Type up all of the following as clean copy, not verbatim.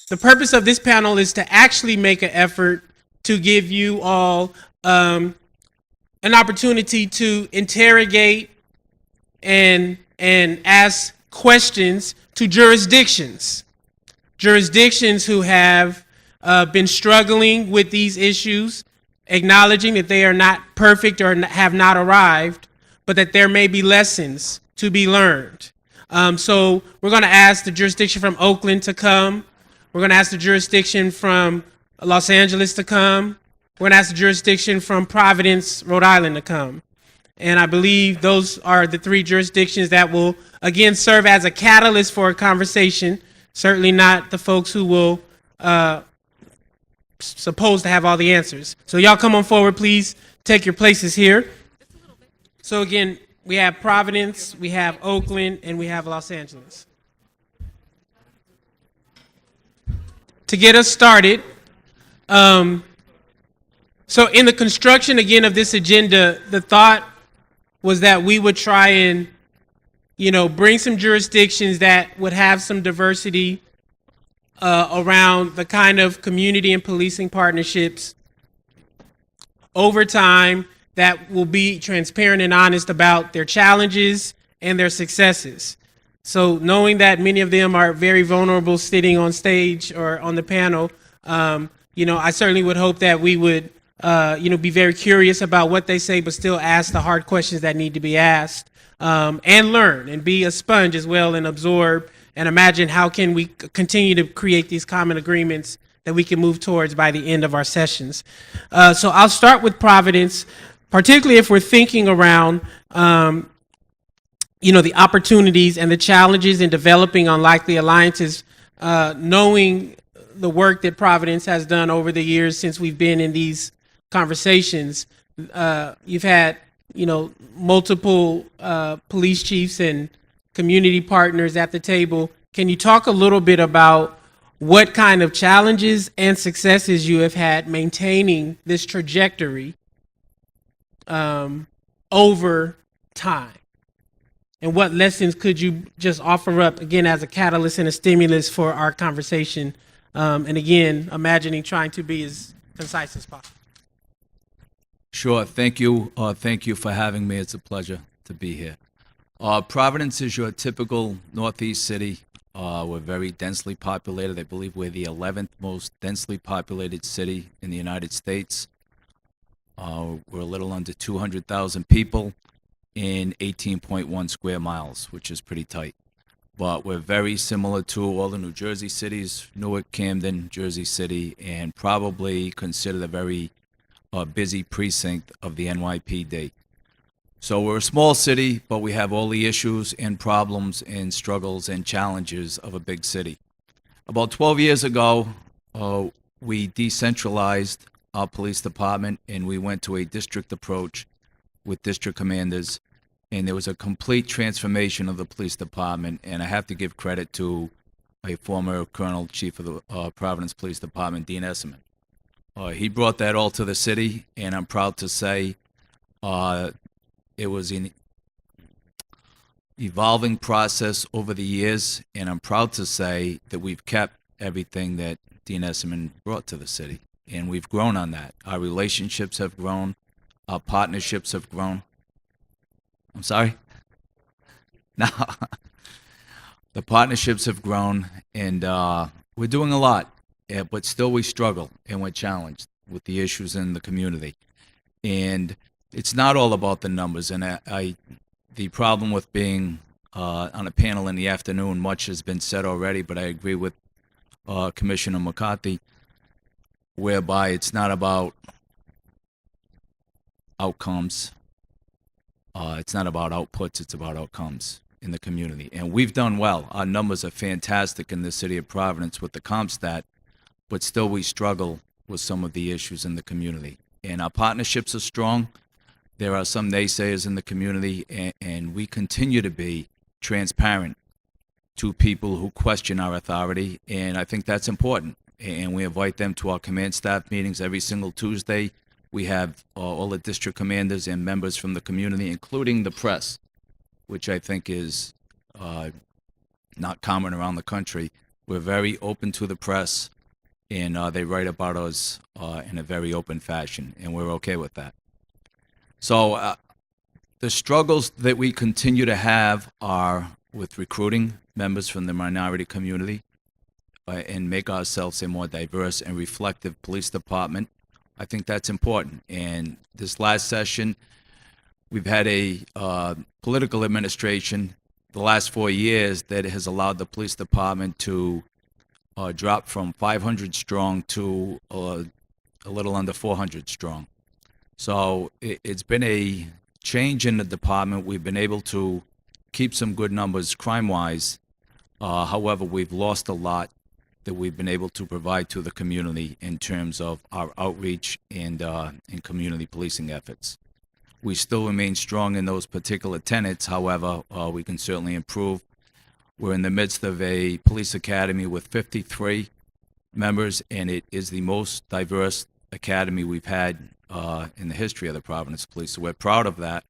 the purpose of this panel is to actually make an effort to give you all an opportunity to interrogate and ask questions to jurisdictions who have been struggling with these issues, acknowledging that they are not perfect or have not arrived, but that there may be lessons to be learned. So we're going to ask the jurisdiction from Oakland to come. We're going to ask the jurisdiction from Los Angeles to come. We're going to ask the jurisdiction from Providence, Rhode Island to come. And I believe those are the three jurisdictions that will, again, serve as a catalyst for a conversation. Certainly not the folks who will supposed to have all the answers. So y'all come on forward, please. Take your places here. So again, we have Providence, we have Oakland, and we have Los Angeles. To get us started, so in the construction, again, of this agenda, the thought was that we would try and, bring some jurisdictions that would have some diversity around the kind of community and policing partnerships over time that will be transparent and honest about their challenges and their successes. So knowing that many of them are very vulnerable sitting on stage or on the panel, I certainly would hope that we would, be very curious about what they say, but still ask the hard questions that need to be asked, and learn and be a sponge as well and absorb and imagine how can we continue to create these common agreements that we can move towards by the end of our sessions. So I'll start with Providence, particularly if we're thinking around, the opportunities and the challenges in developing unlikely alliances, knowing the work that Providence has done over the years since we've been in these conversations. You've had, multiple police chiefs and community partners at the table. Can you talk a little bit about what kind of challenges and successes you have had maintaining this trajectory over time? And what lessons could you just offer up, again, as a catalyst and a stimulus for our conversation? And again, imagining trying to be as concise as possible. Sure. Thank you. Thank you for having me. It's a pleasure to be here. Providence is your typical Northeast city. We're very densely populated. I believe we're the 11th most densely populated city in the United States. We're a little under 200,000 people in 18.1 square miles, which is pretty tight. But we're very similar to all the New Jersey cities, Newark, Camden, Jersey City, and probably considered a very busy precinct of the NYPD. So we're a small city, but we have all the issues and problems and struggles and challenges of a big city. About 12 years ago, we decentralized our police department and we went to a district approach with district commanders, and there was a complete transformation of the police department, and I have to give credit to a former Colonel Chief of the Providence Police Department, Dean Esserman. He brought that all to the city, and I'm proud to say it was an evolving process over the years, and I'm proud to say that we've kept everything that Dean Esserman brought to the city, and we've grown on that. Our relationships have grown. Our partnerships have grown. I'm sorry? No. The partnerships have grown, and we're doing a lot, but still we struggle, and we're challenged with the issues in the community. And it's not all about the numbers, and the problem with being on a panel in the afternoon, much has been said already, but I agree with Commissioner McCarthy, whereby it's not about outcomes. It's not about outputs, it's about outcomes in the community. And we've done well. Our numbers are fantastic in the city of Providence with the CompStat, but still we struggle with some of the issues in the community. And our partnerships are strong. There are some naysayers in the community, and we continue to be transparent to people who question our authority, and I think that's important. And we invite them to our command staff meetings every single Tuesday. We have all the district commanders and members from the community, including the press, which I think is not common around the country. We're very open to the press, and they write about us in a very open fashion, and we're okay with that. So the struggles that we continue to have are with recruiting members from the minority community and make ourselves a more diverse and reflective police department. I think that's important. And this last session, we've had a political administration the last 4 years that has allowed the police department to drop from 500 strong to a little under 400 strong. So it's been a change in the department. We've been able to keep some good numbers crime-wise. However, we've lost a lot that we've been able to provide to the community in terms of our outreach and community policing efforts. We still remain strong in those particular tenets. However, we can certainly improve. We're in the midst of a police academy with 53 members, and it is the most diverse academy we've had in the history of the Providence Police. So we're proud of that.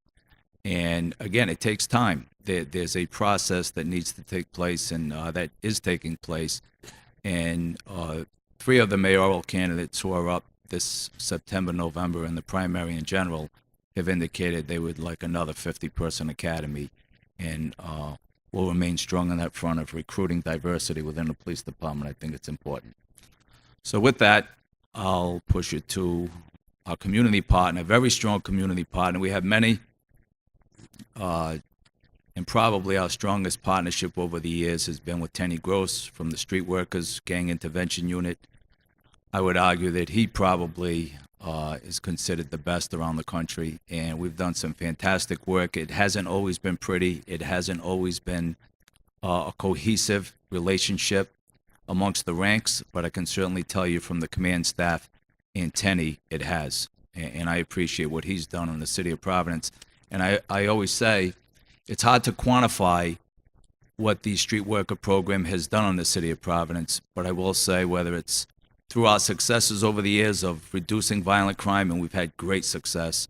And again, it takes time. There's a process that needs to take place, and that is taking place. And 3 of the mayoral candidates who are up this September, November in the primary in general have indicated they would like another 50-person academy, and will remain strong on that front of recruiting diversity within the police department. I think it's important. So with that, I'll push it to our community partner, a very strong community partner. We have many, and probably our strongest partnership over the years has been with Teny from the Street Workers Gang Intervention Unit. I would argue that he probably is considered the best around the country, and we've done some fantastic work. It hasn't always been pretty. It hasn't always been a cohesive relationship amongst the ranks, but I can certainly tell you from the command staff in Teny, it has. And I appreciate what he's done in the city of Providence. And I always say, it's hard to quantify what the street worker program has done in the city of Providence, but I will say whether it's through our successes over the years of reducing violent crime, and we've had great success,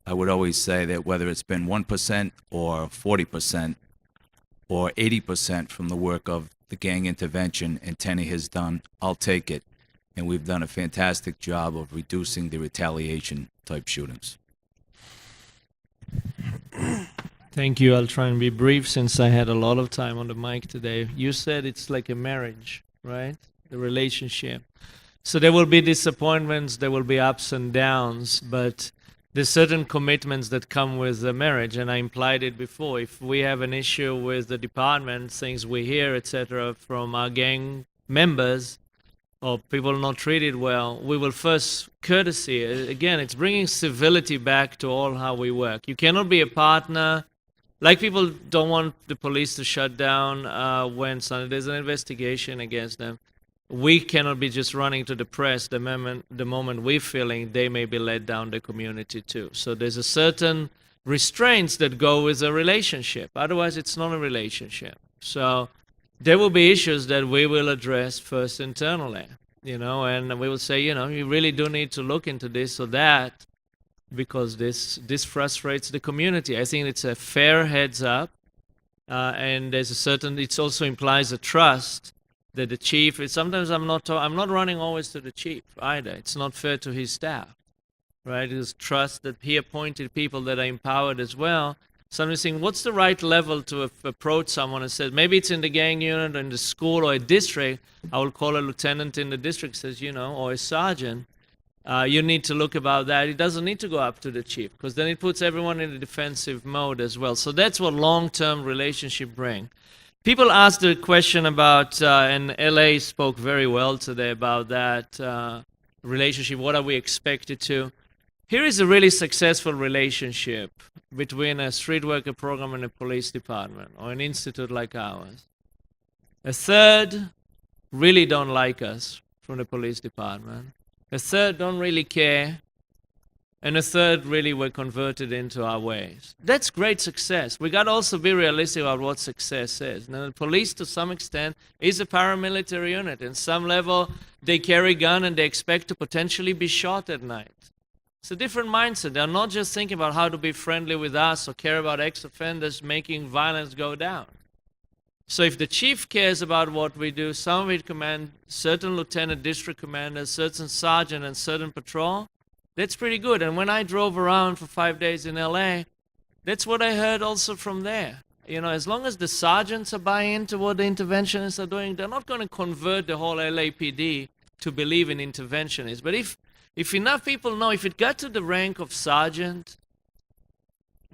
I would always say that whether it's been 1% or 40% or 80% from the work of the gang intervention and Teny has done, I'll take it. And we've done a fantastic job of reducing the retaliation type shootings. Thank you. I'll try and be brief since I had a lot of time on the mic today. You said it's like a marriage, right? The relationship. So there will be disappointments, there will be ups and downs, but there's certain commitments that come with a marriage, and I implied it before. If we have an issue with the department, things we hear, etc., from our gang members, or people not treated well, we will first courtesy. Again, it's bringing civility back to all how we work. You cannot be a partner. Like people don't want the police to shut down when there's an investigation against them. We cannot be just running to the press the moment we're feeling they may be let down the community too. So there's a certain restraints that go with a relationship. Otherwise, it's not a relationship. So there will be issues that we will address first internally, and we will say, you really do need to look into this or that, because this frustrates the community. I think it's a fair heads up, and there's it also implies a trust that the chief, sometimes I'm not running always to the chief either. It's not fair to his staff, right? It's trust that he appointed people that are empowered as well. Somebody's saying, what's the right level to approach someone and says, maybe it's in the gang unit or in the school or a district. I will call a lieutenant in the district, says, or a sergeant. You need to look about that. It doesn't need to go up to the chief, because then it puts everyone in a defensive mode as well. So that's what long-term relationship bring. People asked the question about, and LA spoke very well today about that relationship. What are we expected to? Here is a really successful relationship between a street worker program and a police department or an institute like ours. A third really don't like us from the police department. A third don't really care. And a third really were converted into our ways. That's great success. We got to also be realistic about what success is. Now, the police, to some extent, is a paramilitary unit. In some level, they carry a gun and they expect to potentially be shot at night. It's a different mindset. They're not just thinking about how to be friendly with us or care about ex-offenders making violence go down. So if the chief cares about what we do, some of it command, certain lieutenant, district commanders, certain sergeant, and certain patrol, that's pretty good. And when I drove around for 5 days in LA, that's what I heard also from there. You know, as long as the sergeants are buying into what the interventionists are doing, they're not going to convert the whole LAPD to believe in interventionists. But if enough people know, if it got to the rank of sergeant,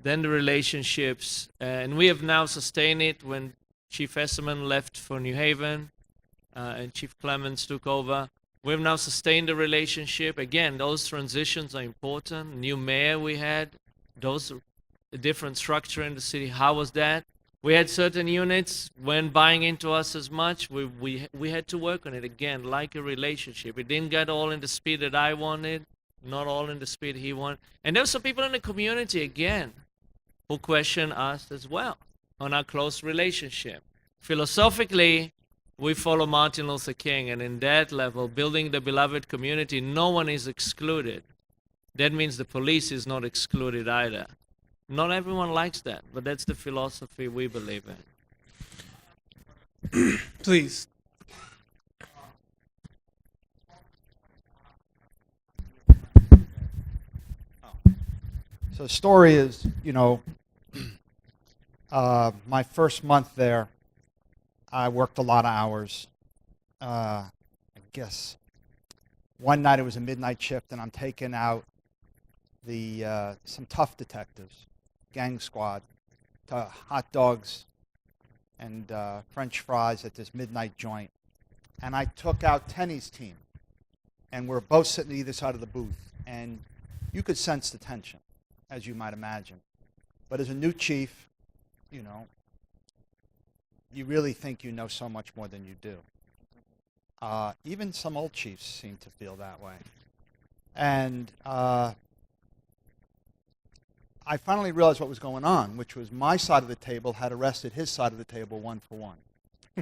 then the relationships, and we have now sustained it when Chief Esserman left for New Haven and Chief Clements took over. We've now sustained the relationship. Again, those transitions are important. New mayor we had, those a different structure in the city. How was that? We had certain units when buying into us as much. We had to work on it again, like a relationship. It didn't get all in the speed that I wanted, not all in the speed he wanted. And there were some people in the community again who questioned us as well on our close relationship. Philosophically, we follow Martin Luther King, and in that level, building the beloved community, no one is excluded. That means the police is not excluded either. Not everyone likes that, but that's the philosophy we believe in. Please. So the story is, my first month there, I worked a lot of hours. I guess one night it was a midnight shift, and I'm taking out some tough detectives, gang squad, to hot dogs and French fries at this midnight joint. And I took out Teny's team, and we're both sitting either side of the booth, and you could sense the tension, as you might imagine. But as a new chief, you really think you know so much more than you do. Even some old chiefs seem to feel that way. And I finally realized what was going on, which was my side of the table had arrested his side of the table 1 for 1.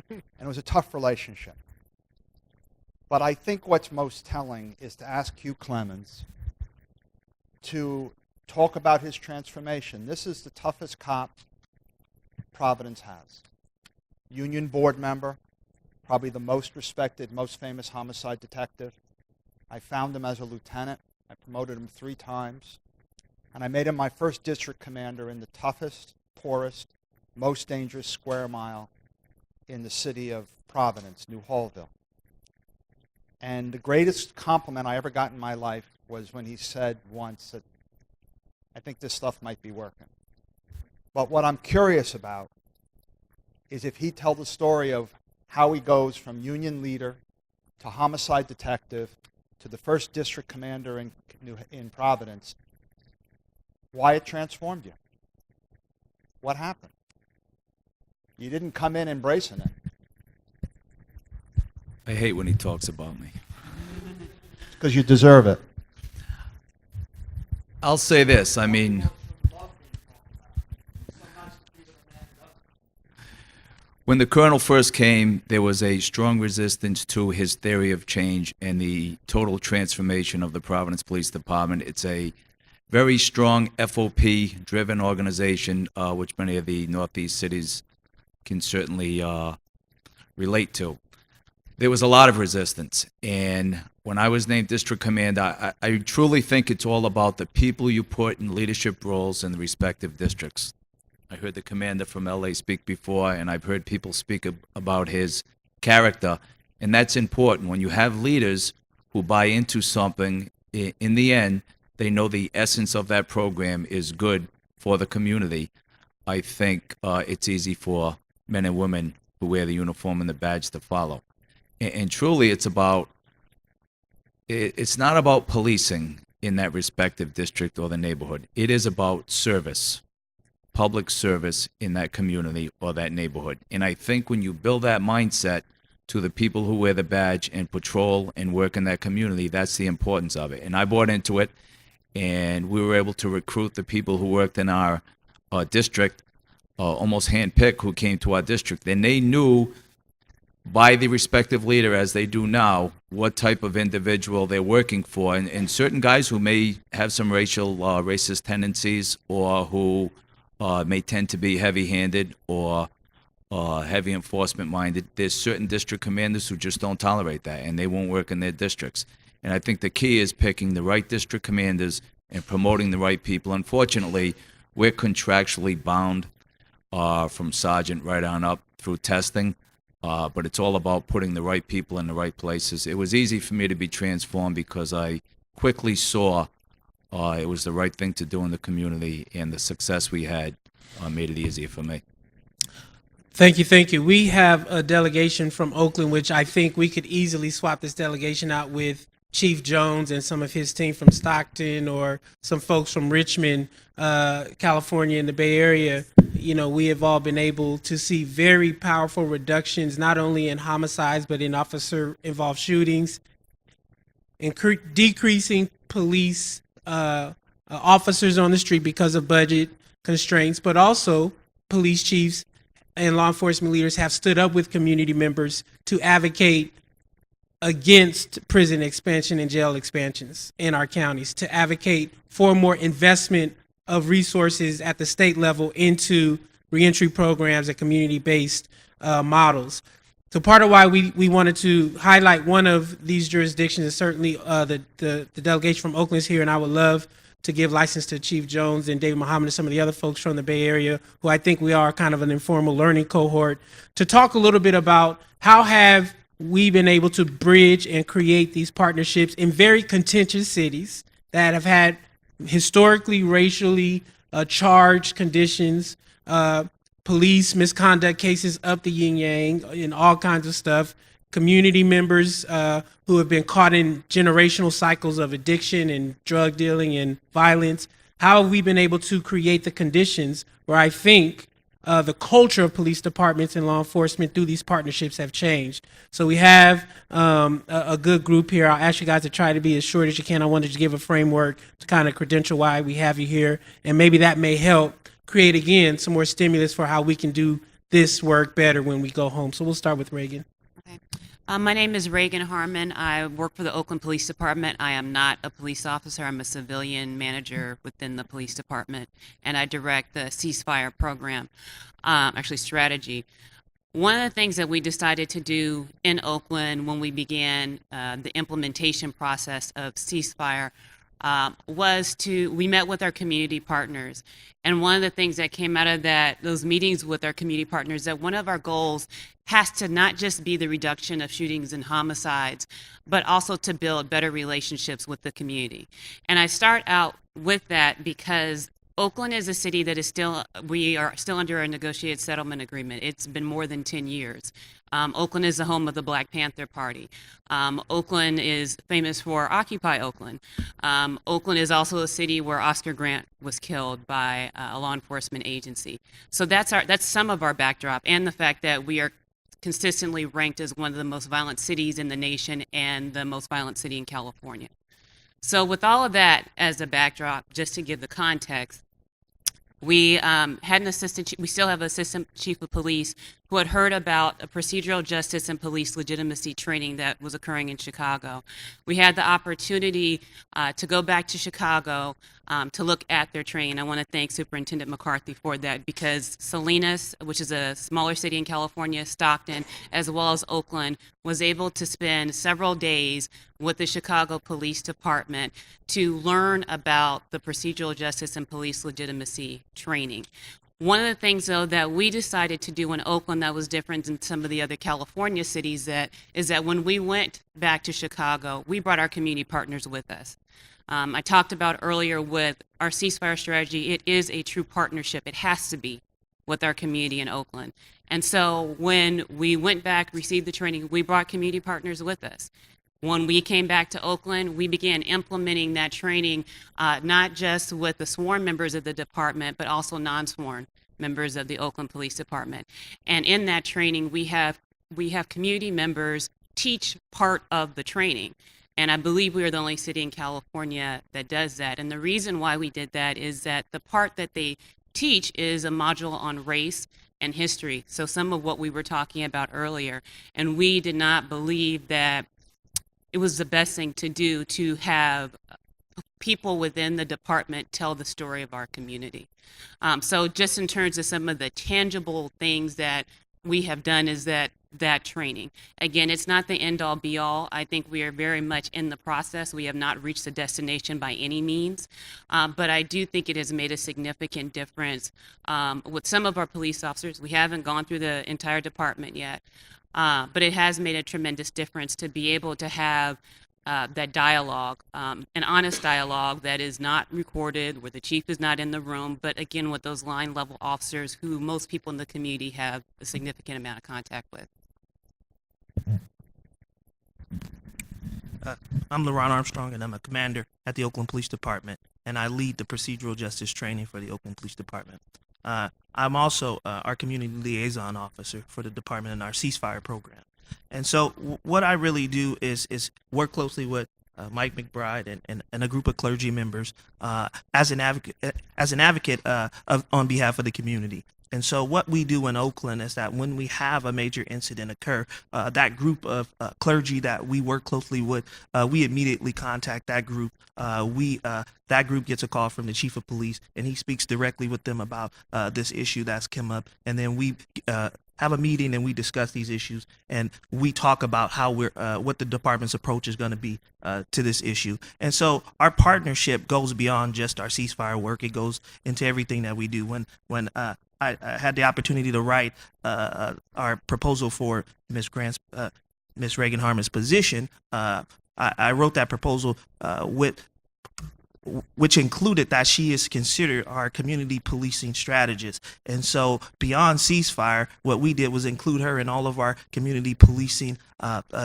And it was a tough relationship. But I think what's most telling is to ask Hugh Clements to talk about his transformation. This is the toughest cop Providence has. Union board member, probably the most respected, most famous homicide detective. I found him as a lieutenant. I promoted him 3 times. And I made him my first district commander in the toughest, poorest, most dangerous square mile in the city of Providence, New Hallville. And the greatest compliment I ever got in my life was when he said once that, I think this stuff might be working. But what I'm curious about is if he tell the story of how he goes from union leader to homicide detective to the first district commander in Providence, why it transformed you. What happened? You didn't come in embracing it. I hate when he talks about me. Because you deserve it. I'll say this, when the colonel first came, there was a strong resistance to his theory of change and the total transformation of the Providence Police Department. It's a very strong FOP-driven organization, which many of the Northeast cities can certainly relate to. There was a lot of resistance, and when I was named district commander, I truly think it's all about the people you put in leadership roles in the respective districts. I heard the commander from LA speak before, and I've heard people speak about his character, and that's important. When you have leaders who buy into something, in the end, they know the essence of that program is good for the community. I think it's easy for men and women who wear the uniform and the badge to follow. And truly, it's not about policing in that respective district or the neighborhood. It is about service, public service in that community or that neighborhood. And I think when you build that mindset to the people who wear the badge and patrol and work in that community, that's the importance of it. And I bought into it, and we were able to recruit the people who worked in our district, almost handpicked, who came to our district. And they knew by the respective leader, as they do now, what type of individual they're working for. And certain guys who may have some racist tendencies or who may tend to be heavy-handed or heavy enforcement minded. There's certain district commanders who just don't tolerate that, and they won't work in their districts. And I think the key is picking the right district commanders and promoting the right people. Unfortunately, we're contractually bound from sergeant right on up through testing, but it's all about putting the right people in the right places. It was easy for me to be transformed because I quickly saw it was the right thing to do in the community, and the success we had made it easier for me. Thank you, thank you. We have a delegation from Oakland, which I think we could easily swap this delegation out with Chief Jones and some of his team from Stockton, or some folks from Richmond, California, in the Bay Area. You know, we have all been able to see very powerful reductions, not only in homicides, but in officer-involved shootings, decreasing police officers on the street because of budget constraints, but also police chiefs and law enforcement leaders have stood up with community members to advocate against prison expansion and jail expansions in our counties, to advocate for more investment of resources at the state level into reentry programs and community-based models. So part of why we wanted to highlight one of these jurisdictions is certainly the delegation from Oakland is here, and I would love to give license to Chief Jones and David Muhammad and some of the other folks from the Bay Area, who I think we are kind of an informal learning cohort, to talk a little bit about how have we been able to bridge and create these partnerships in very contentious cities that have had historically racially charged conditions, police misconduct cases up the yin yang, and all kinds of stuff, community members who have been caught in generational cycles of addiction and drug dealing and violence. How have we been able to create the conditions where I think the culture of police departments and law enforcement through these partnerships have changed? So we have a good group here. I'll ask you guys to try to be as short as you can. I wanted to give a framework to kind of credential why we have you here, and maybe that may help create, again, some more stimulus for how we can do this work better when we go home. So we'll start with Reagan. Okay. My name is Reagan Harmon. I work for the Oakland Police Department. I am not a police officer. I'm a civilian manager within the police department, and I direct the ceasefire program, actually strategy. One of the things that we decided to do in Oakland when we began the implementation process of ceasefire we met with our community partners. And one of the things that came out of those meetings with our community partners, that one of our goals has to not just be the reduction of shootings and homicides, but also to build better relationships with the community. And I start out with that because Oakland is a city that we are still under a negotiated settlement agreement. It's been more than 10 years. Oakland is the home of the Black Panther Party. Oakland is famous for Occupy Oakland. Oakland is also a city where Oscar Grant was killed by a law enforcement agency. So that's some of our backdrop, and the fact that we are consistently ranked as one of the most violent cities in the nation and the most violent city in California. So with all of that as a backdrop, just to give the context, we had we still have an assistant chief of police who had heard about a procedural justice and police legitimacy training that was occurring in Chicago. We had the opportunity to go back to Chicago to look at their training. I want to thank Superintendent McCarthy for that, because Salinas, which is a smaller city in California, Stockton, as well as Oakland, was able to spend several days with the Chicago Police Department to learn about the procedural justice and police legitimacy training. One of the things, though, that we decided to do in Oakland that was different than some of the other California cities is that when we went back to Chicago, we brought our community partners with us. I talked about earlier with our ceasefire strategy, it is a true partnership. It has to be with our community in Oakland. And so when we went back, received the training, we brought community partners with us. When we came back to Oakland, we began implementing that training, not just with the sworn members of the department, but also non-sworn members of the Oakland Police Department. And in that training, we have community members teach part of the training. And I believe we are the only city in California that does that. And the reason why we did that is that the part that they teach is a module on race and history. So some of what we were talking about earlier. And we did not believe that it was the best thing to do to have people within the department tell the story of our community. So just in terms of some of the tangible things that we have done is that training. Again, it's not the end all be all. I think we are very much in the process. We have not reached the destination by any means, but I do think it has made a significant difference with some of our police officers. We haven't gone through the entire department yet, but it has made a tremendous difference to be able to have that dialogue, an honest dialogue that is not recorded, where the chief is not in the room, but again, with those line level officers who most people in the community have a significant amount of contact with. I'm LeRonne Armstrong, and I'm a commander at the Oakland Police Department, and I lead the procedural justice training for the Oakland Police Department. I'm also our community liaison officer for the department in our ceasefire program. And so what I really do is work closely with Mike McBride and a group of clergy members as an advocate on behalf of the community. And so what we do in Oakland is that when we have a major incident occur, that group of clergy that we work closely with, we immediately contact that group. That group gets a call from the chief of police, and he speaks directly with them about this issue that's come up. And then we have a meeting and we discuss these issues, and we talk about how what the department's approach is going to be to this issue. And so our partnership goes beyond just our ceasefire work. It goes into everything that we do. When I had the opportunity to write our proposal for Ms. Reagan Harmon's position, I wrote that proposal which included that she is considered our community policing strategist. And so beyond ceasefire, what we did was include her in all of our community policing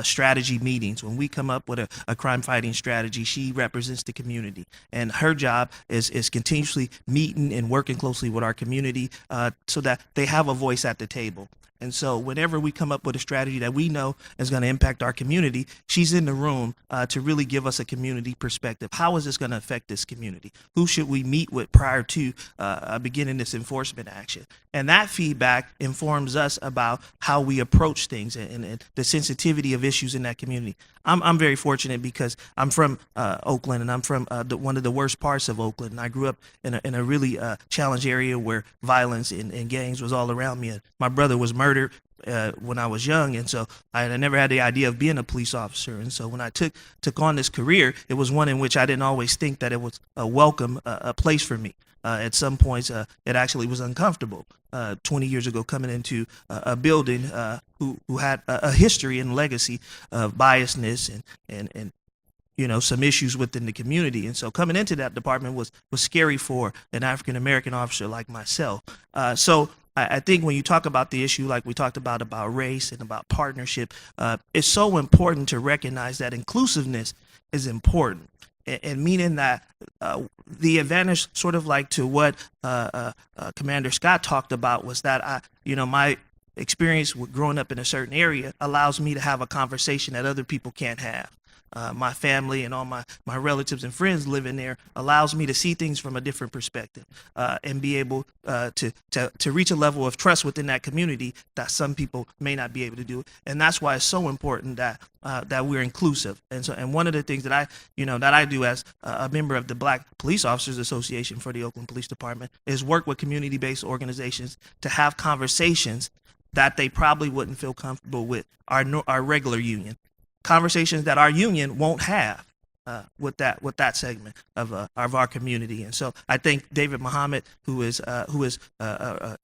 strategy meetings. When we come up with a crime fighting strategy, she represents the community. And her job is continuously meeting and working closely with our community so that they have a voice at the table. And so whenever we come up with a strategy that we know is going to impact our community, she's in the room to really give us a community perspective. How is this going to affect this community? Who should we meet with prior to beginning this enforcement action? And that feedback informs us about how we approach things and the sensitivity of issues in that community. I'm very fortunate because I'm from Oakland, and I'm from one of the worst parts of Oakland. And I grew up in a really challenged area where violence and gangs was all around me. And my brother was murdered when I was young, and so I never had the idea of being a police officer. And so when I took on this career, it was one in which I didn't always think that it was a welcome a place for me. At some points, it actually was uncomfortable. 20 years ago, coming into a building who had a history and legacy of biasness and some issues within the community. And so coming into that department was scary for an African American officer like myself. So I think when you talk about the issue, like we talked about race and about partnership, it's so important to recognize that inclusiveness is important. And meaning that the advantage, sort of like to what Commander Scott talked about, was that my experience with growing up in a certain area allows me to have a conversation that other people can't have. My family and all my relatives and friends living there allows me to see things from a different perspective and be able to reach a level of trust within that community that some people may not be able to do. And that's why it's so important that we're inclusive. And one of the things that I do as a member of the Black Police Officers Association for the Oakland Police Department is work with community-based organizations to have conversations that they probably wouldn't feel comfortable with our regular union. Conversations that our union won't have with that segment of our community. And so I think David Muhammad, who is a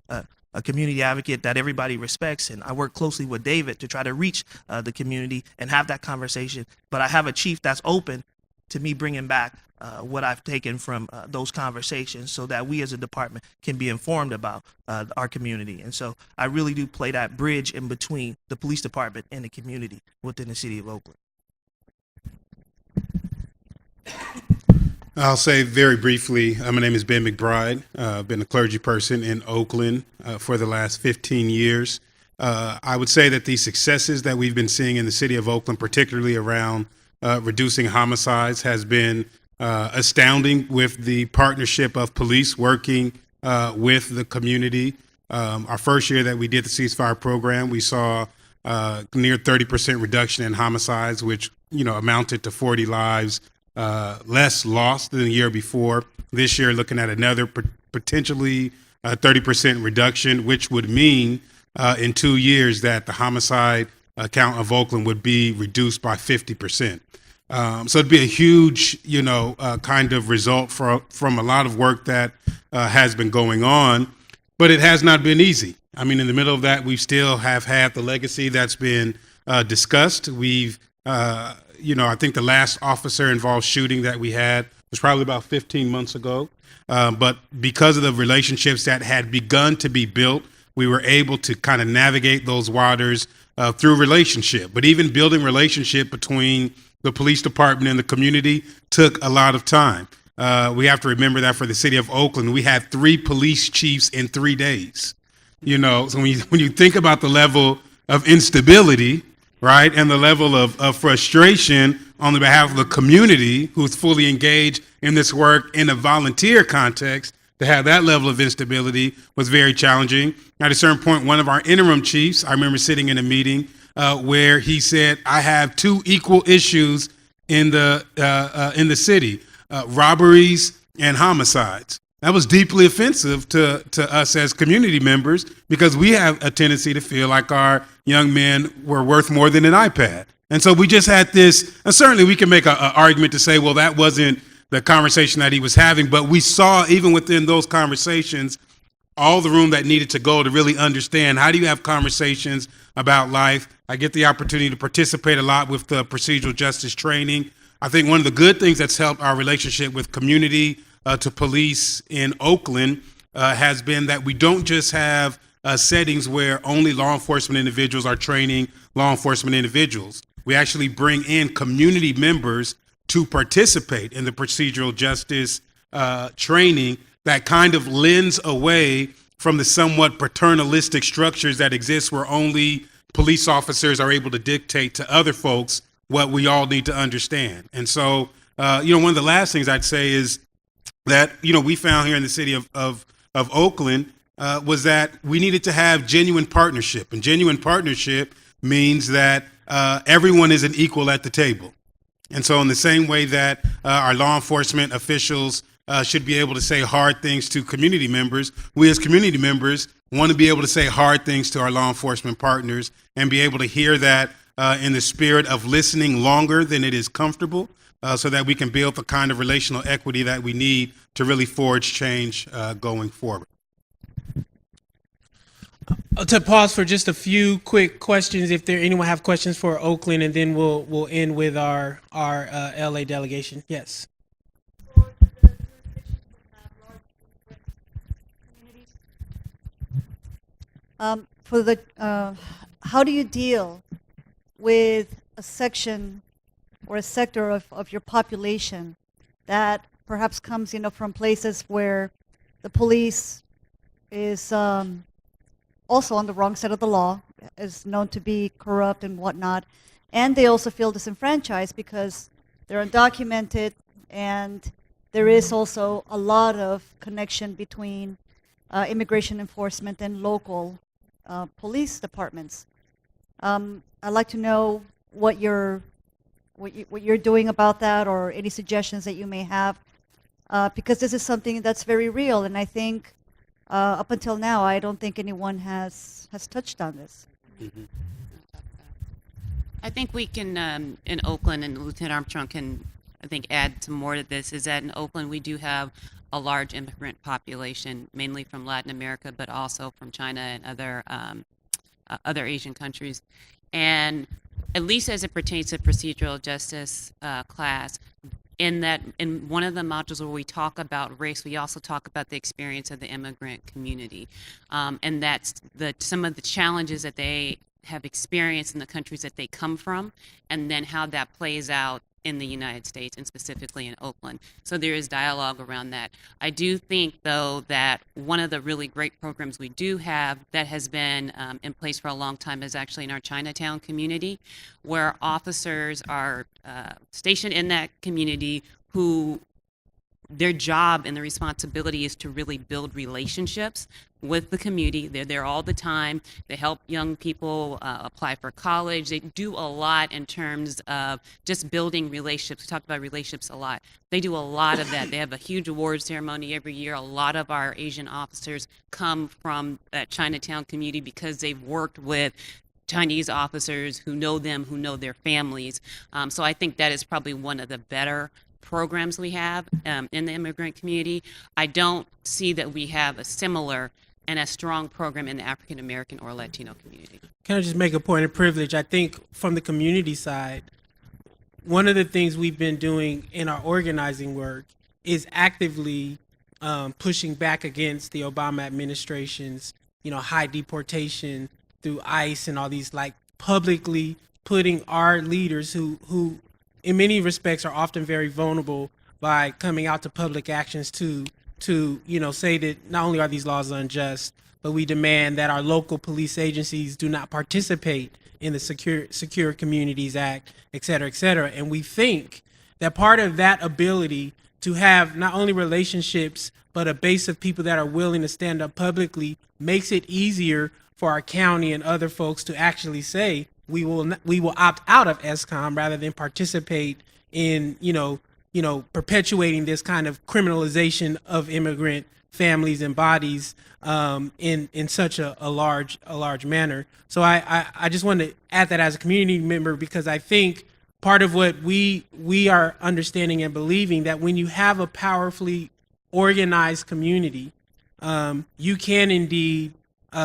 community advocate that everybody respects, and I work closely with David to try to reach the community and have that conversation. But I have a chief that's open to me bringing back what I've taken from those conversations so that we as a department can be informed about our community. And so I really do play that bridge in between the police department and the community within the city of Oakland. I'll say very briefly, my name is Ben McBride. I've been a clergy person in Oakland for the last 15 years. I would say that the successes that we've been seeing in the city of Oakland, particularly around reducing homicides, has been astounding, with the partnership of police working with the community. Our first year that we did the ceasefire program, we saw near 30% reduction in homicides, which amounted to 40 lives less lost than the year before. This year, looking at another potentially 30% reduction, which would mean in 2 years that the homicide count of Oakland would be reduced by 50%. So it'd be a huge, kind of result from a lot of work that has been going on, but it has not been easy. I mean, in the middle of that, we still have had the legacy that's been discussed. We've, I think the last officer involved shooting that we had was probably about 15 months ago. But because of the relationships that had begun to be built, we were able to kind of navigate those waters through relationship. But even building relationship between the police department and the community took a lot of time. We have to remember that for the city of Oakland, we had 3 police chiefs in 3 days. So when you think about the level of instability, right, and the level of frustration on the behalf of the community who's fully engaged in this work in a volunteer context, to have that level of instability was very challenging. At a certain point, one of our interim chiefs, I remember sitting in a meeting where he said, I have 2 equal issues in the city, robberies and homicides. That was deeply offensive to us as community members, because we have a tendency to feel like our young men were worth more than an iPad. And so we just had this, and certainly we can make an argument to say, well, that wasn't the conversation that he was having, but we saw even within those conversations all the room that needed to go to really understand, how do you have conversations about life? I get the opportunity to participate a lot with the procedural justice training. I think one of the good things that's helped our relationship with community to police in Oakland has been that we don't just have settings where only law enforcement individuals are training law enforcement individuals. We actually bring in community members to participate in the procedural justice training that kind of lends away from the somewhat paternalistic structures that exist where only police officers are able to dictate to other folks what we all need to understand. And so, one of the last things I'd say is that, we found here in the city of Oakland was that we needed to have genuine partnership. And genuine partnership means that everyone is an equal at the table. And so in the same way that our law enforcement officials should be able to say hard things to community members, we as community members want to be able to say hard things to our law enforcement partners and be able to hear that in the spirit of listening longer than it is comfortable, so that we can build the kind of relational equity that we need to really forge change going forward. To pause for just a few quick questions, if anyone have questions for Oakland, and then we'll end with our LA delegation. Yes. How do you deal with a section or a sector of your population that perhaps comes, from places where the police is also on the wrong side of the law, is known to be corrupt and whatnot, and they also feel disenfranchised because they're undocumented, and there is also a lot of connection between immigration enforcement and local police departments. I'd like to know what you're doing about that, or any suggestions that you may have, because this is something that's very real, and I think up until now, I don't think anyone has touched on this. Mm-hmm. I think we can, in Oakland, and Lieutenant Armstrong can, I think, add some more to this, is that in Oakland we do have a large immigrant population, mainly from Latin America, but also from China and other Asian countries. And at least as it pertains to procedural justice class, in one of the modules where we talk about race, we also talk about the experience of the immigrant community, and that's some of the challenges that they have experienced in the countries that they come from, and then how that plays out in the United States, and specifically in Oakland. So there is dialogue around that. I do think, though, that one of the really great programs we do have that has been in place for a long time is actually in our Chinatown community, where officers are stationed in that community who their job and the responsibility is to really build relationships with the community. They're there all the time. They help young people apply for college. They do a lot in terms of just building relationships. We talked about relationships a lot. They do a lot of that. They have a huge award ceremony every year. A lot of our Asian officers come from that Chinatown community because they've worked with Chinese officers who know them, who know their families. So I think that is probably one of the better programs we have in the immigrant community. I don't see that we have a similar and a strong program in the African American or Latino community. Can I just make a point of privilege? I think from the community side, one of the things we've been doing in our organizing work is actively pushing back against the Obama administration's, high deportation through ICE and all these, like, publicly putting our leaders who in many respects are often very vulnerable by coming out to public actions to say that not only are these laws unjust, but we demand that our local police agencies do not participate in the Secure Communities Act, et cetera, et cetera. And we think that part of that ability to have not only relationships, but a base of people that are willing to stand up publicly makes it easier for our county and other folks to actually say, we will opt out of ESCOM rather than participate in, perpetuating this kind of criminalization of immigrant families and bodies in such a large manner. So I just wanted to add that as a community member, because I think part of what we are understanding and believing that when you have a powerfully organized community, you can indeed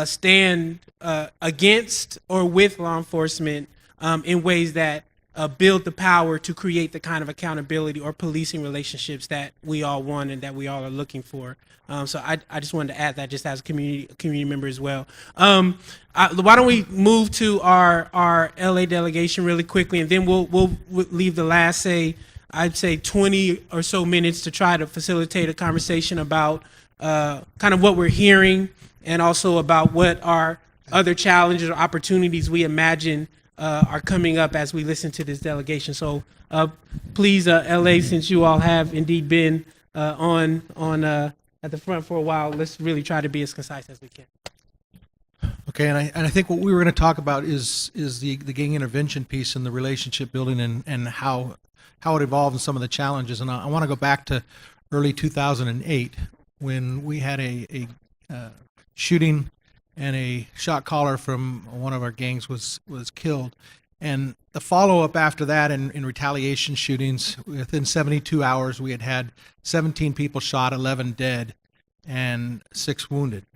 stand against or with law enforcement in ways that build the power to create the kind of accountability or policing relationships that we all want and that we all are looking for. So I just wanted to add that just as a community member as well. Why don't we move to our LA delegation really quickly, and then we'll leave the last, I'd say 20 or so minutes to try to facilitate a conversation about kind of what we're hearing and also about what are other challenges or opportunities we imagine are coming up as we listen to this delegation. So please, LA, since you all have indeed been on at the front for a while, let's really try to be as concise as we can. Okay, and I think what we were going to talk about is the gang intervention piece and the relationship building and how it evolved and some of the challenges. And I want to go back to early 2008 when we had a shooting and a shot caller from one of our gangs was killed. And the follow-up after that in retaliation shootings, within 72 hours, we had 17 people shot, 11 dead, and 6 wounded.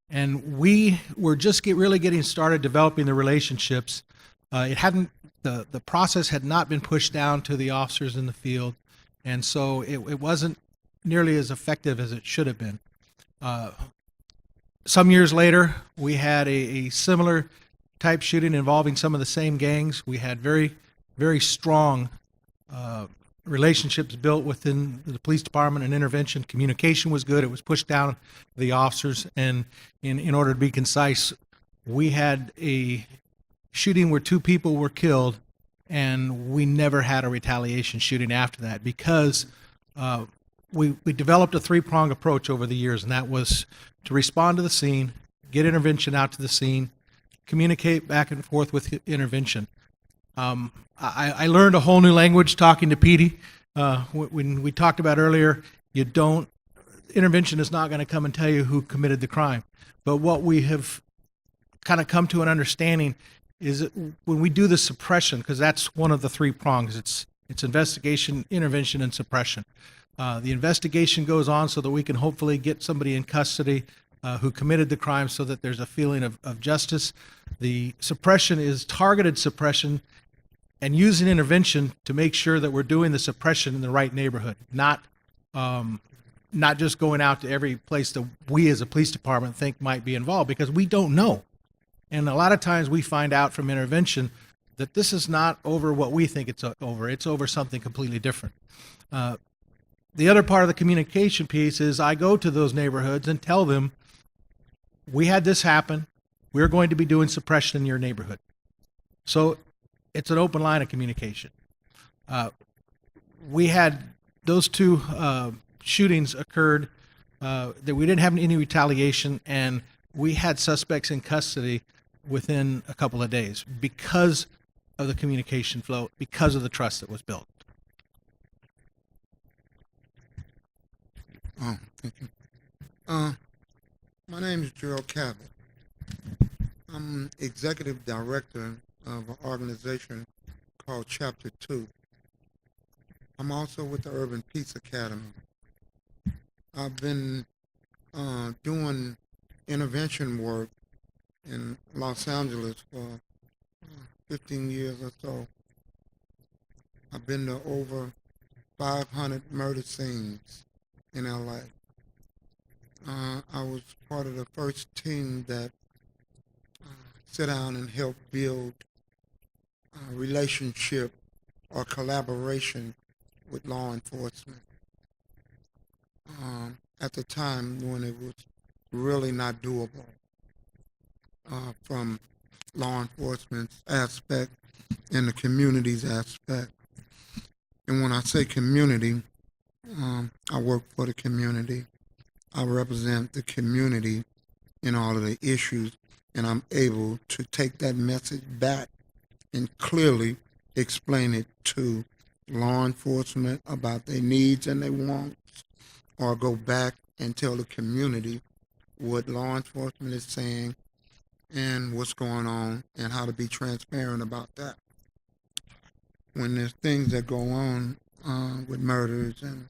And we were just really getting started developing the relationships. The process had not been pushed down to the officers in the field, and so it wasn't nearly as effective as it should have been. Some years later, we had a similar type shooting involving some of the same gangs. We had very, very strong relationships built within the police department and intervention. Communication was good. It was pushed down to the officers. And in order to be concise, we had a shooting where 2 people were killed, and we never had a retaliation shooting after that because we developed a 3-pronged approach over the years, and that was to respond to the scene, get intervention out to the scene, communicate back and forth with intervention. I learned a whole new language talking to Petey. When we talked about earlier, intervention is not going to come and tell you who committed the crime. But what we have kind of come to an understanding is that when we do the suppression, because that's one of the 3 prongs, it's investigation, intervention, and suppression. The investigation goes on so that we can hopefully get somebody in custody who committed the crime so that there's a feeling of justice. The suppression is targeted suppression and using intervention to make sure that we're doing the suppression in the right neighborhood, not just going out to every place that we as a police department think might be involved, because we don't know. And a lot of times we find out from intervention that this is not over what we think it's over. It's over something completely different. The other part of the communication piece is I go to those neighborhoods and tell them, we had this happen. We're going to be doing suppression in your neighborhood. So it's an open line of communication. We had those 2 shootings occurred, that we didn't have any retaliation, and we had suspects in custody within a couple of days because of the communication flow, because of the trust that was built. Oh, thank you. My name is Jerald Cavitt. I'm executive director of an organization called Chapter 2. I'm also with the Urban Peace Academy. I've been doing intervention work in Los Angeles for 15 years or so. I've been to over 500 murder scenes in LA. I was part of the first team that sit down and help build a relationship or collaboration with law enforcement. At the time when it was really not doable from law enforcement's aspect and the community's aspect. And when I say community, I work for the community. I represent the community in all of the issues, and I'm able to take that message back and clearly explain it to law enforcement about their needs and their wants, or go back and tell the community what law enforcement is saying and what's going on and how to be transparent about that. When there's things that go on with murders and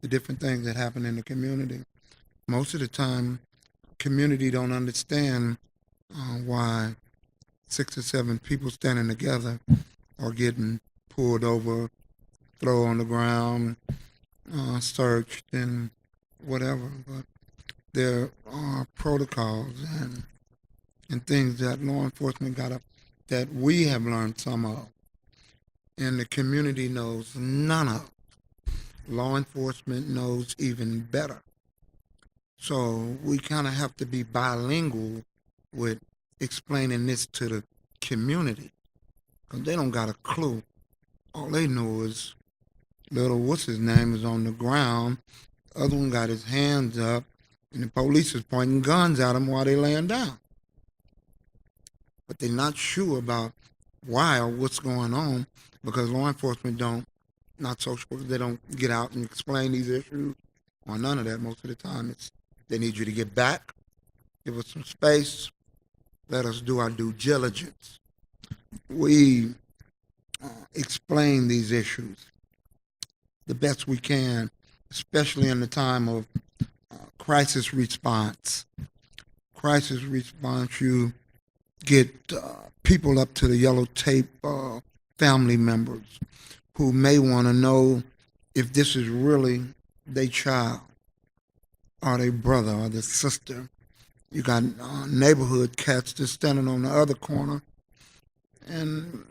the different things that happen in the community, most of the time, community don't understand why 6 or 7 people standing together are getting pulled over, thrown on the ground, searched, and whatever. But there are protocols and things that law enforcement that we have learned some of, and the community knows none of. Law enforcement knows even better. So we kind of have to be bilingual with explaining this to the community, because they don't got a clue. All they know is little what's-his-name is on the ground, the other one got his hands up, and the police is pointing guns at him while they laying down. But they're not sure about why or what's going on, because law enforcement not so sure, they don't get out and explain these issues or none of that. Most of the time it's they need you to get back, give us some space, let us do our due diligence. We explain these issues the best we can, especially in the time of crisis response. Crisis response, you get people up to the yellow tape, family members who may want to know if this is really their child or their brother or their sister. You got neighborhood cats just standing on the other corner, and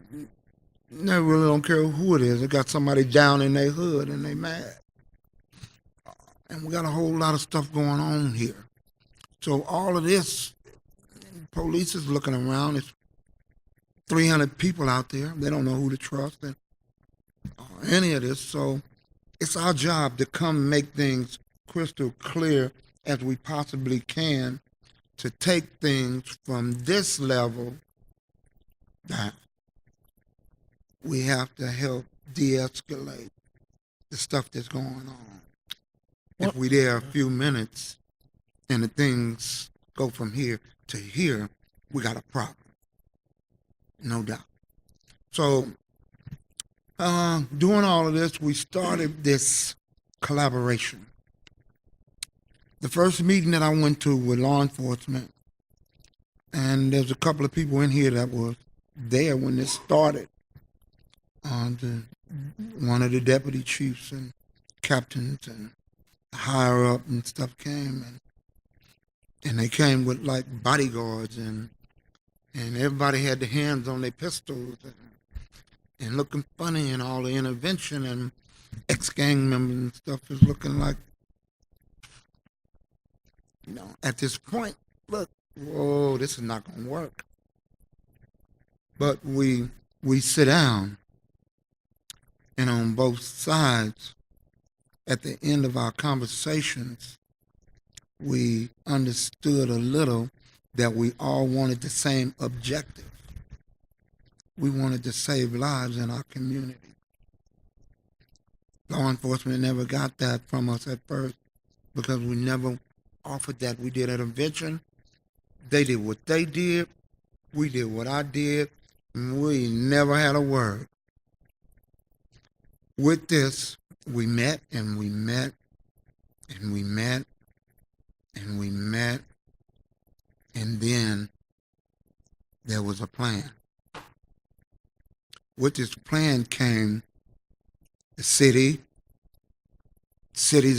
they really don't care who it is. They got somebody down in their hood and they mad. And we got a whole lot of stuff going on here. So all of this, police is looking around. It's 300 people out there. They don't know who to trust and any of this. So it's our job to come make things crystal clear as we possibly can, to take things from this level down. We have to help de-escalate the stuff that's going on. If we there a few minutes and the things go from here to here, we got a problem, no doubt. So doing all of this, we started this collaboration. The first meeting that I went to with law enforcement, and there's a couple of people in here that were there when this started. One of the deputy chiefs and captains and higher up and stuff came, and they came with like bodyguards, and everybody had their hands on their pistols and looking funny, and all the intervention and ex-gang members and stuff is looking like, at this point, look, whoa, this is not going to work. But we sit down, and on both sides, at the end of our conversations, we understood a little that we all wanted the same objective. We wanted to save lives in our community. Law enforcement never got that from us at first because we never offered that. We did an intervention. They did what they did. We did what I did. And we never had a word. With this, we met and we met and we met and we met, and then there was a plan. With this plan came the city's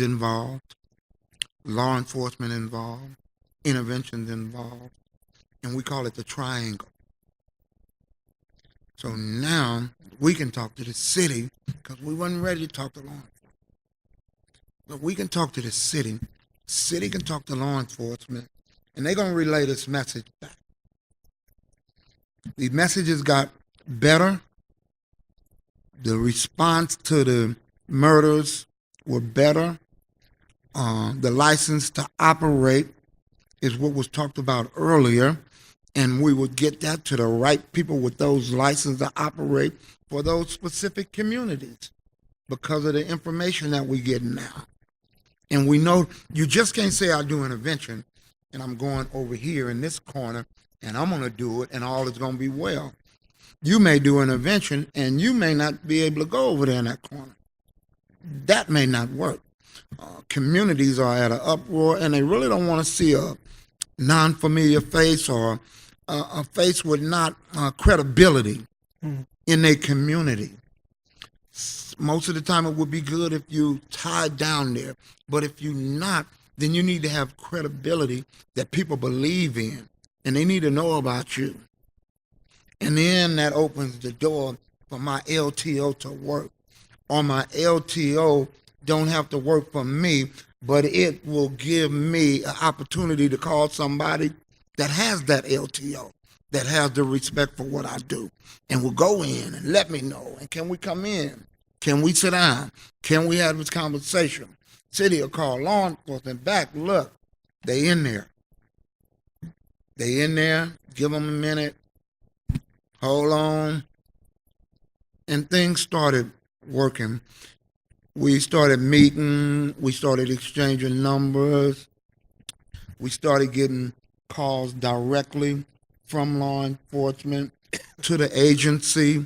involved, law enforcement involved, interventions involved, and we call it the triangle. So now we can talk to the city because we weren't ready to talk to law enforcement. But we can talk to the city can talk to law enforcement, and they're going to relay this message back. The messages got better. The response to the murders were better. The license to operate is what was talked about earlier, and we would get that to the right people with those licenses to operate for those specific communities because of the information that we get now. And we know you just can't say I do intervention and I'm going over here in this corner and I'm going to do it and all is going to be well. You may do an intervention and you may not be able to go over there in that corner. That may not work. Communities are at an uproar and they really don't want to see a non-familiar face or a face with not credibility in their community. Most of the time it would be good if you tied down there, but if you're not, then you need to have credibility that people believe in and they need to know about you. And then that opens the door for my LTO to work. Or my LTO don't have to work for me, but it will give me an opportunity to call somebody that has that LTO, that has the respect for what I do, and will go in and let me know. And can we come in? Can we sit down? Can we have this conversation? City will call law enforcement back. Look, they in there. They in there. Give them a minute. Hold on. And things started working. We started meeting. We started exchanging numbers. We started getting calls directly from law enforcement to the agency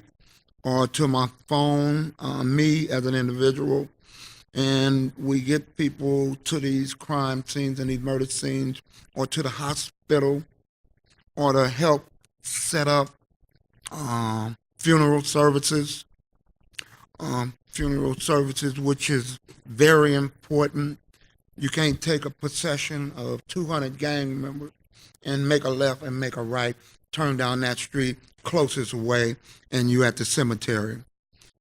or to my phone, me as an individual. And we get people to these crime scenes and these murder scenes or to the hospital or to help set up funeral services, which is very important. You can't take a procession of 200 gang members and make a left and make a right, turn down that street closest way, and you at the cemetery.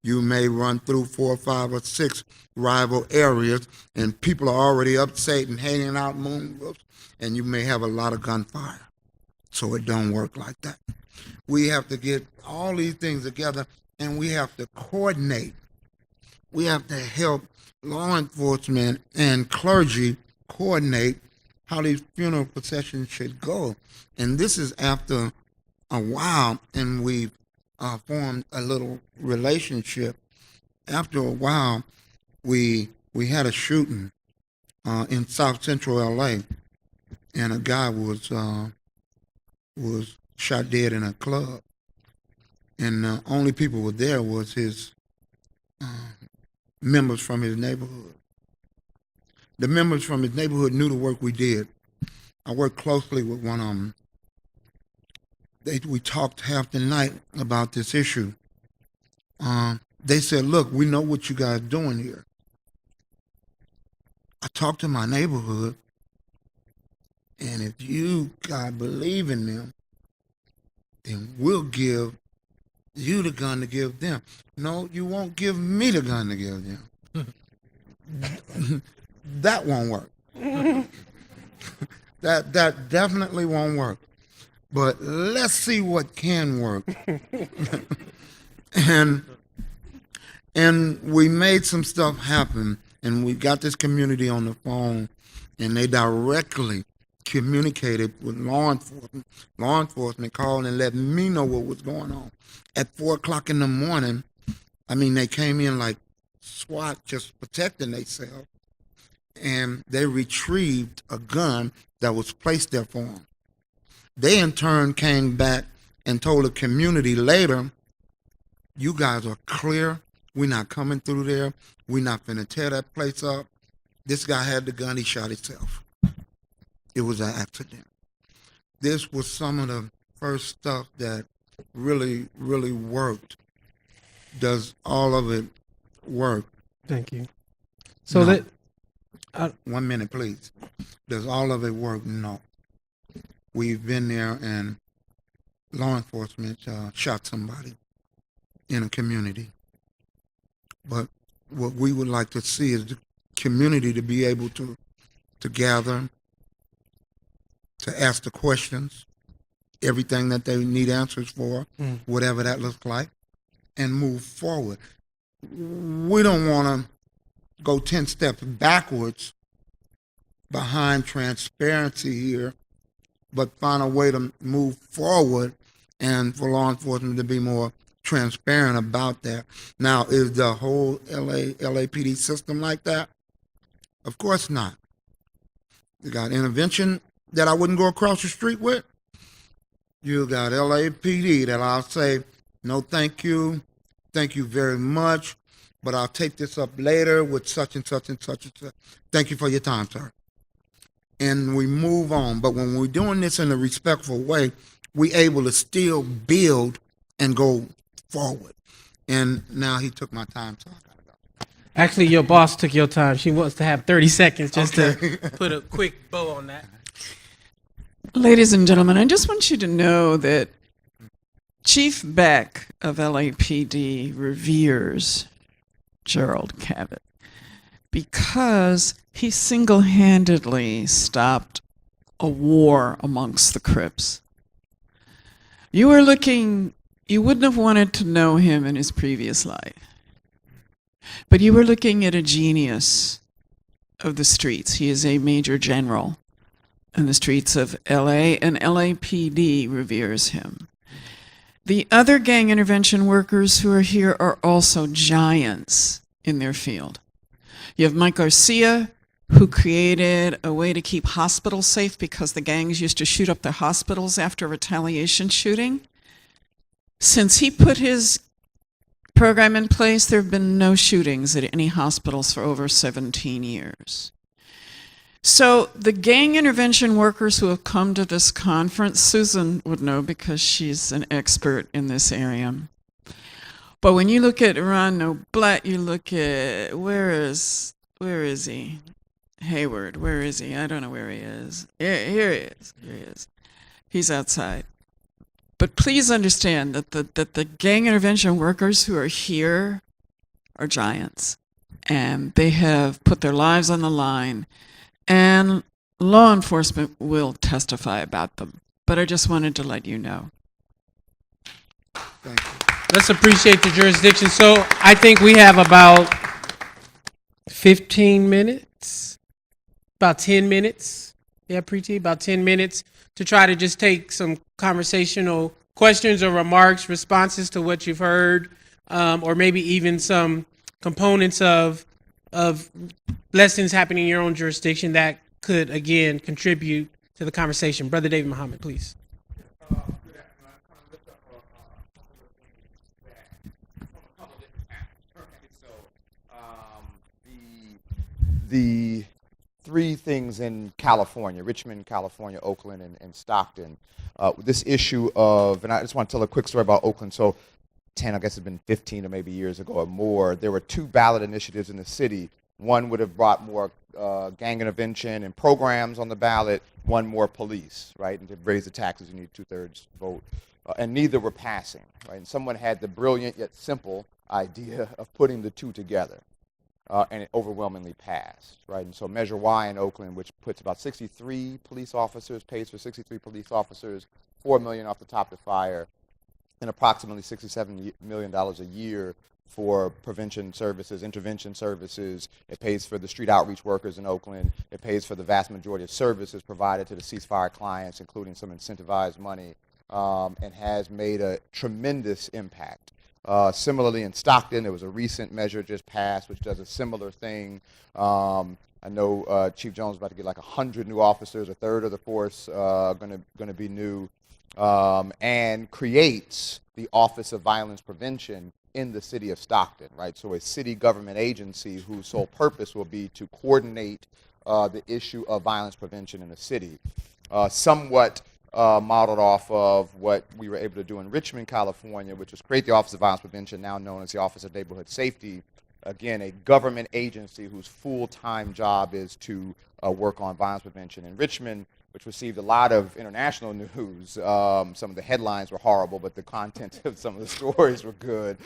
You may run through 4 or 5 or 6 rival areas, and people are already upset and hanging out moonroofs, and you may have a lot of gunfire. So it don't work like that. We have to get all these things together, and we have to coordinate. We have to help law enforcement and clergy coordinate how these funeral processions should go. And this is after a while, and we've formed a little relationship. After a while, we had a shooting in South Central LA, and a guy was shot dead in a club, and the only people were there was his members from his neighborhood. The members from his neighborhood knew the work we did. I worked closely with one of them. We talked half the night about this issue. They said, look, we know what you guys are doing here. I talked to my neighborhood, and if you guys believe in them, then we'll give you the gun to give them. No, you won't give me the gun to give them. That won't work. That definitely won't work. But let's see what can work. And we made some stuff happen. And we got this community on the phone, and they directly communicated with law enforcement. Law enforcement called and let me know what was going on. At 4 o'clock in the morning, I mean, they came in like SWAT, just protecting themselves, and they retrieved a gun that was placed there for them. They in turn came back and told the community later, you guys are clear. We're not coming through there. We're not finna tear that place up. This guy had the gun. He shot himself. It was an accident. This was some of the first stuff that really, really worked. Does all of it work? Thank you. So No. that 1 minute, please. Does all of it work? No. We've been there and law enforcement shot somebody in a community. But what we would like to see is the community to be able to gather, to ask the questions, everything that they need answers for, whatever that looks like, and move forward. We don't want to go 10 steps backwards behind transparency here, but find a way to move forward and for law enforcement to be more transparent about that. Now, is the whole LAPD system like that? Of course not. You got intervention that I wouldn't go across the street with. You got LAPD that I'll say, no, thank you very much, but I'll take this up later with such and such and such and such. Thank you for your time, sir. And we move on. But when we're doing this in a respectful way, we able to still build and go forward. And now he took my time, so I gotta go. actually your boss took your time. She wants to have 30 seconds just to put a quick bow on that. Ladies and gentlemen, I just want you to know that Chief Beck of LAPD reveres Jerald Cavitt because he single-handedly stopped a war amongst the Crips. You wouldn't have wanted to know him in his previous life, but you were looking at a genius of the streets. He is a major general in the streets of LA, and LAPD reveres him. The other gang intervention workers who are here are also giants in their field. You have Mike Garcia, who created a way to keep hospitals safe because the gangs used to shoot up their hospitals after retaliation shooting. Since he put his program in place, there have been no shootings at any hospitals for over 17 years. So the gang intervention workers who have come to this conference, Susan would know because she's an expert in this area. But when you look at Ron Noblet, you look at, where is he? Hayward, where is he? I don't know where he is. Here he is. Here he is. He's outside. But please understand that the gang intervention workers who are here are giants, and they have put their lives on the line, and law enforcement will testify about them. But I just wanted to let you know. Thank you. Let's appreciate the jurisdiction. So I think we have about 15 minutes, about 10 minutes. Yeah, Preeti, about 10 minutes to try to just take some conversational questions or remarks, responses to what you've heard, or maybe even some components of lessons happening in your own jurisdiction that could, again, contribute to the conversation. Brother David Muhammad, please. The three things in California, Richmond, California, Oakland, and Stockton, this issue of, and I just want to tell a quick story about Oakland. So 10, I guess it's been 15 or maybe years ago or more, there were two ballot initiatives in the city. One would have brought more gang intervention and programs on the ballot, one more police, right? And to raise the taxes, you need 2/3 vote. And neither were passing, right? And someone had the brilliant yet simple idea of putting the two together. And it overwhelmingly passed, right? And so Measure Y in Oakland, which puts about 63 police officers, pays for 63 police officers, $4 million off the top to fire, and approximately $67 million a year for prevention services, intervention services. It pays for the street outreach workers in Oakland. It pays for the vast majority of services provided to the ceasefire clients, including some incentivized money, and has made a tremendous impact. Similarly, in Stockton, there was a recent measure just passed which does a similar thing. I know Chief Jones is about to get like 100 new officers, a third of the force going to be new, and creates the Office of Violence Prevention in the city of Stockton, right? So a city government agency whose sole purpose will be to coordinate the issue of violence prevention in the city. Somewhat modeled off of what we were able to do in Richmond, California, which was create the Office of Violence Prevention, now known as the Office of Neighborhood Safety. Again, a government agency whose full-time job is to work on violence prevention. In Richmond, which received a lot of international news. Some of the headlines were horrible, but the content of some of the stories were good,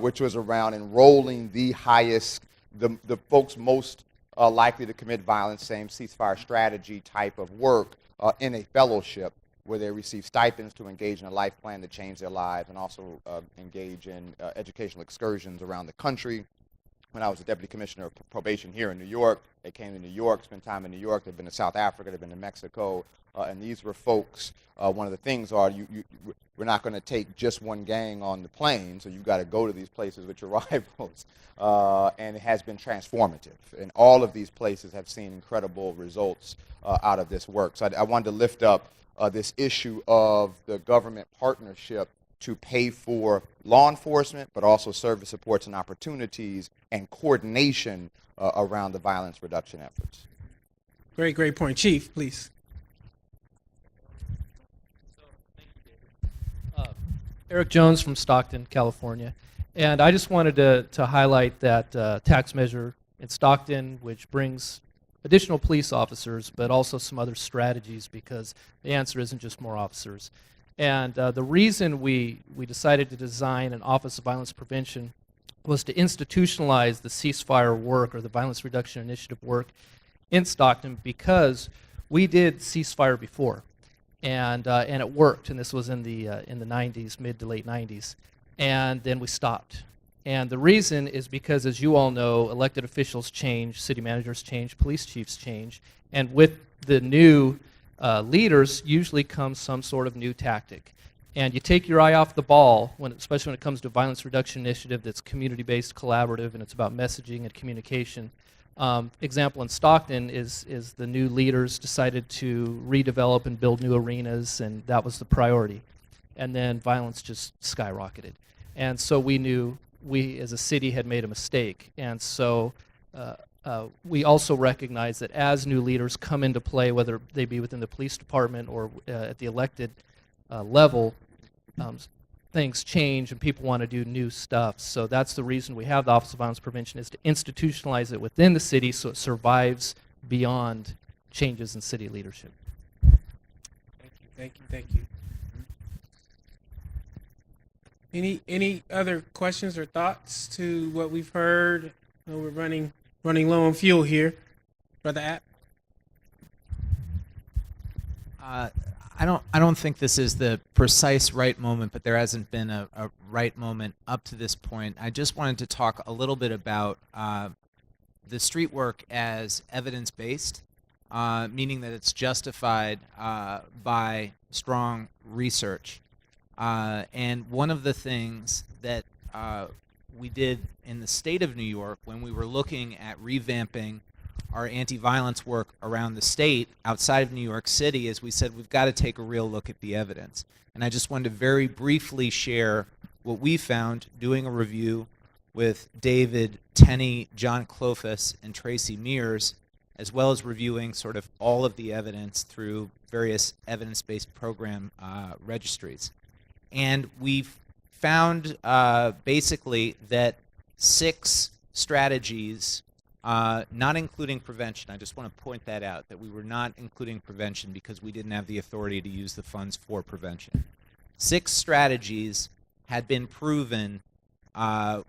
which was around enrolling the highest, the folks most likely to commit violence, same ceasefire strategy type of work in a fellowship where they receive stipends to engage in a life plan to change their lives and also engage in educational excursions around the country. When I was the deputy commissioner of probation here in New York, they came to New York, spent time in New York. They've been to South Africa, they've been to Mexico, and these were folks. One of the things are we're not going to take just one gang on the plane, so you've got to go to these places with your rivals, and it has been transformative. And all of these places have seen incredible results out of this work. So I wanted to lift up this issue of the government partnership to pay for law enforcement, but also service supports and opportunities and coordination around the violence reduction efforts. Great point. Chief, please. Eric Jones from Stockton, California. And I just wanted to highlight that tax measure in Stockton, which brings additional police officers, but also some other strategies, because the answer isn't just more officers. And the reason we decided to design an Office of Violence Prevention was to institutionalize the ceasefire work or the Violence Reduction Initiative work in Stockton, because we did ceasefire before, and it worked. And this was in the 90s, mid to late 90s, and then we stopped. And the reason is because, as you all know, elected officials change, city managers change, police chiefs change, and with the new leaders usually comes some sort of new tactic. And you take your eye off the ball, especially when it comes to violence reduction initiative that's community-based, collaborative, and it's about messaging and communication. Example in Stockton is the new leaders decided to redevelop and build new arenas, and that was the priority. And then violence just skyrocketed. And so we knew we as a city had made a mistake. And so we also recognize that as new leaders come into play, whether they be within the police department or at the elected level, things change and people want to do new stuff. So that's the reason we have the Office of Violence Prevention, is to institutionalize it within the city so it survives beyond changes in city leadership. Thank you. Any other questions or thoughts to what we've heard? I know we're running low on fuel here. Brother App? I don't think this is the precise right moment, but there hasn't been a right moment up to this point. I just wanted to talk a little bit about the street work as evidence-based, meaning that it's justified by strong research. And one of the things that we did in the state of New York when we were looking at revamping our anti-violence work around the state outside of New York City is we said we've got to take a real look at the evidence. And I just wanted to very briefly share what we found doing a review with David, Teny, John Clofus, and Tracy Mears, as well as reviewing sort of all of the evidence through various evidence-based program registries. And we've found basically that 6 strategies, not including prevention. I just want to point that out, that we were not including prevention because we didn't have the authority to use the funds for prevention. 6 strategies had been proven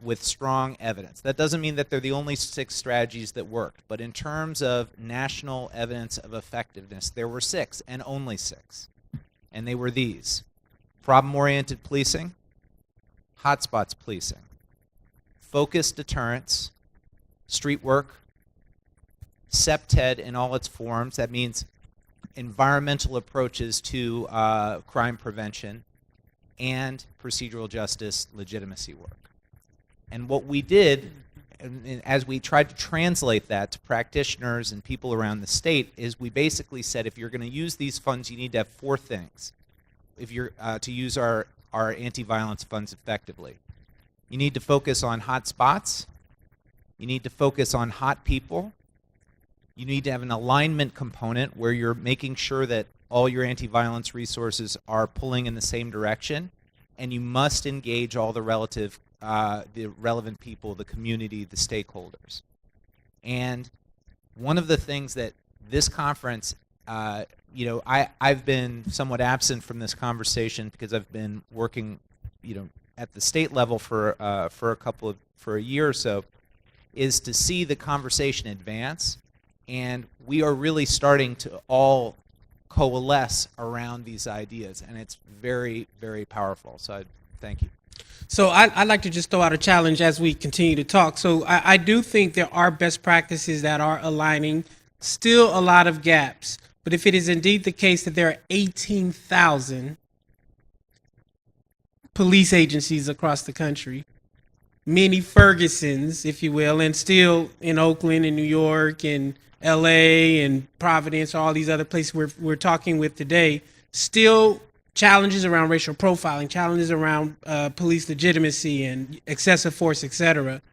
with strong evidence. That doesn't mean that they're the only 6 strategies that worked, but in terms of national evidence of effectiveness, there were 6 and only 6. And they were these: problem-oriented policing, hotspots policing, focused deterrence, street work, SEPTED in all its forms. That means environmental approaches to crime prevention, and procedural justice legitimacy work. And what we did, and as we tried to translate that to practitioners and people around the state, is we basically said, if you're going to use these funds, you need to have four things. If you're to use our anti-violence funds effectively, you need to focus on hot spots. You need to focus on hot people. You need to have an alignment component where you're making sure that all your anti-violence resources are pulling in the same direction, and you must engage all the relevant people, the community, the stakeholders. And one of the things that this conference, I've been somewhat absent from this conversation because I've been working, at the state level for a year or so, is to see the conversation advance. And we are really starting to all coalesce around these ideas, and it's very, very powerful. So thank you. So I'd like to just throw out a challenge as we continue to talk. So I do think there are best practices that are aligning, still a lot of gaps. But if it is indeed the case that there are 18,000 police agencies across the country, many Fergusons, if you will, and still in Oakland and New York and LA and Providence, all these other places we're talking with today, still challenges around racial profiling, challenges around police legitimacy and excessive force, etc.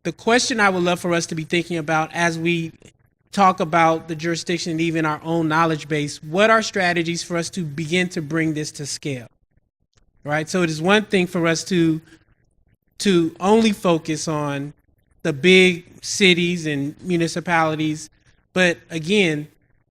The question I would love for us to be thinking about as we talk about the jurisdiction and even our own knowledge base, what are strategies for us to begin to bring this to scale, right? So it is one thing for us to only focus on the big cities and municipalities. But again,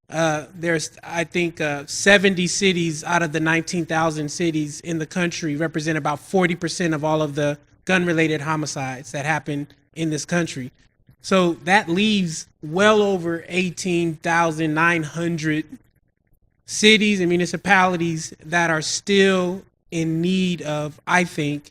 there's, I think, 70 cities out of the 19,000 cities in the country represent about 40% of all of the gun-related homicides that happen in this country. So that leaves well over 18,900 cities and municipalities that are still in need of, I think,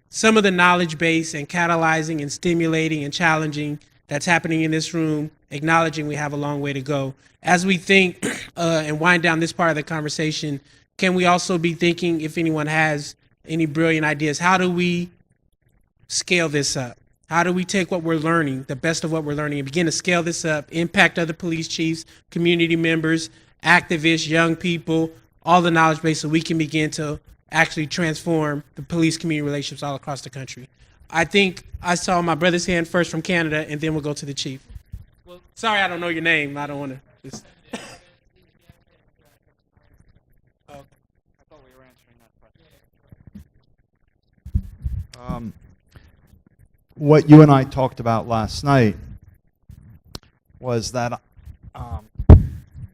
some of the knowledge base and catalyzing and stimulating and challenging that's happening in this room, acknowledging we have a long way to go. As we think and wind down this part of the conversation, can we also be thinking, if anyone has any brilliant ideas, how do we scale this up? How do we take what we're learning, the best of what we're learning, and begin to scale this up, impact other police chiefs, community members, activists, young people, all the knowledge base, so we can begin to actually transform the police community relationships all across the country? I think I saw my brother's hand first from Canada, and then we'll go to the chief. Well, sorry, I don't know your name. I don't want to just... I thought we were answering that question. What you and I talked about last night was that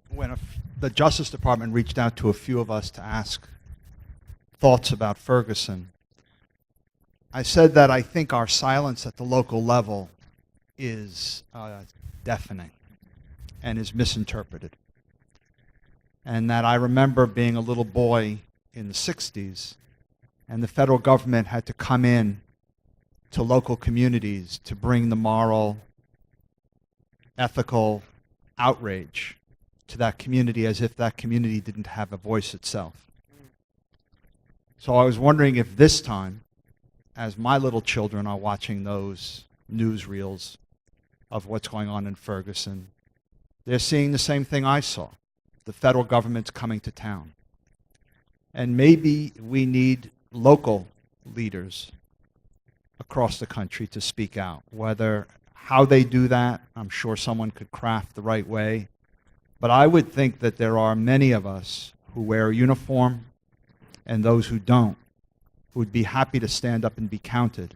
when the Justice Department reached out to a few of us to ask thoughts about Ferguson, I said that I think our silence at the local level is deafening and is misinterpreted. And that I remember being a little boy in the 60s, and the federal government had to come in to local communities to bring the moral, ethical outrage to that community as if that community didn't have a voice itself. So I was wondering if this time, as my little children are watching those newsreels of what's going on in Ferguson, they're seeing the same thing I saw. The federal government's coming to town. And maybe we need local leaders across the country to speak out. How they do that, I'm sure someone could craft the right way. But I would think that there are many of us who wear a uniform and those who don't, who would be happy to stand up and be counted,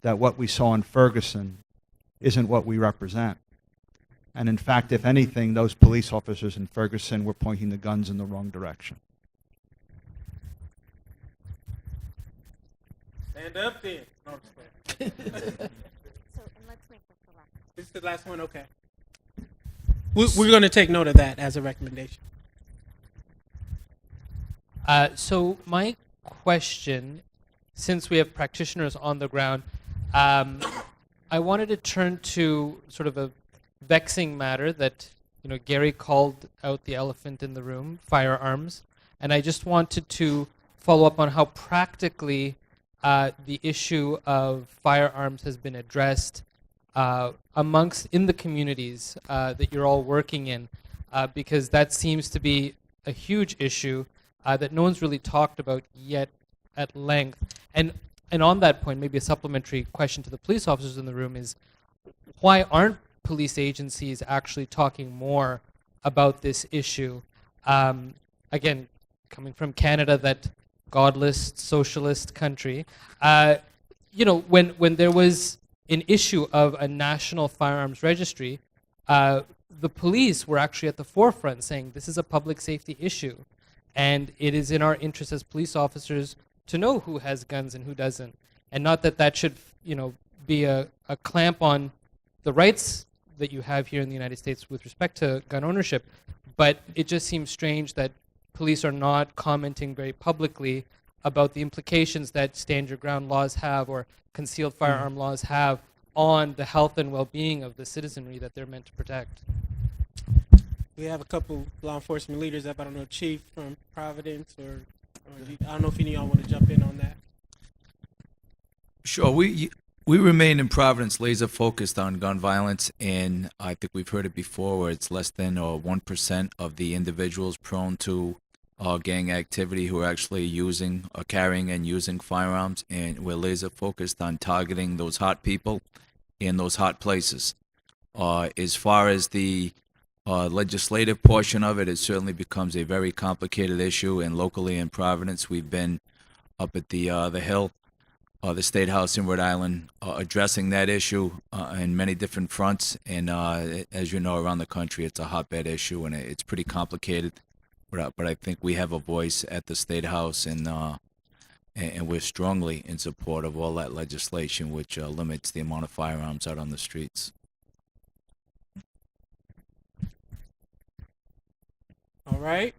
that what we saw in Ferguson isn't what we represent. And in fact, if anything, those police officers in Ferguson were pointing the guns in the wrong direction. Stand up then. No, I'm just playing. And let's make this the last. This is the last one? Okay. We're going to take note of that as a recommendation. So my question, since we have practitioners on the ground, I wanted to turn to sort of a vexing matter that, Gary called out the elephant in the room, firearms. And I just wanted to follow up on how practically the issue of firearms has been addressed in the communities that you're all working in, because that seems to be a huge issue that no one's really talked about yet at length. And on that point, maybe a supplementary question to the police officers in the room is, why aren't police agencies actually talking more about this issue? Again, coming from Canada, that godless socialist country, when there was an issue of a national firearms registry, the police were actually at the forefront saying this is a public safety issue, and it is in our interest as police officers to know who has guns and who doesn't, and not that should be a clamp on the rights that you have here in the United States with respect to gun ownership, but it just seems strange that police are not commenting very publicly about the implications that stand your ground laws have or concealed firearm laws have on the health and well-being of the citizenry that they're meant to protect. We have a couple law enforcement leaders up. I don't know, Chief from Providence, or I don't know if any of y'all want to jump in on that. Sure. We remain in Providence laser focused on gun violence, and I think we've heard it before, where it's less than 1% of the individuals prone to gang activity who are actually carrying and using firearms, and we're laser focused on targeting those hot people in those hot places. As far as the legislative portion of it, it certainly becomes a very complicated issue, and locally in Providence, we've been up at the Hill, the State House in Rhode Island, addressing that issue in many different fronts, and as you know, around the country, it's a hotbed issue, and it's pretty complicated. But I think we have a voice at the State House, and we're strongly in support of all that legislation, which limits the amount of firearms out on the streets. All right.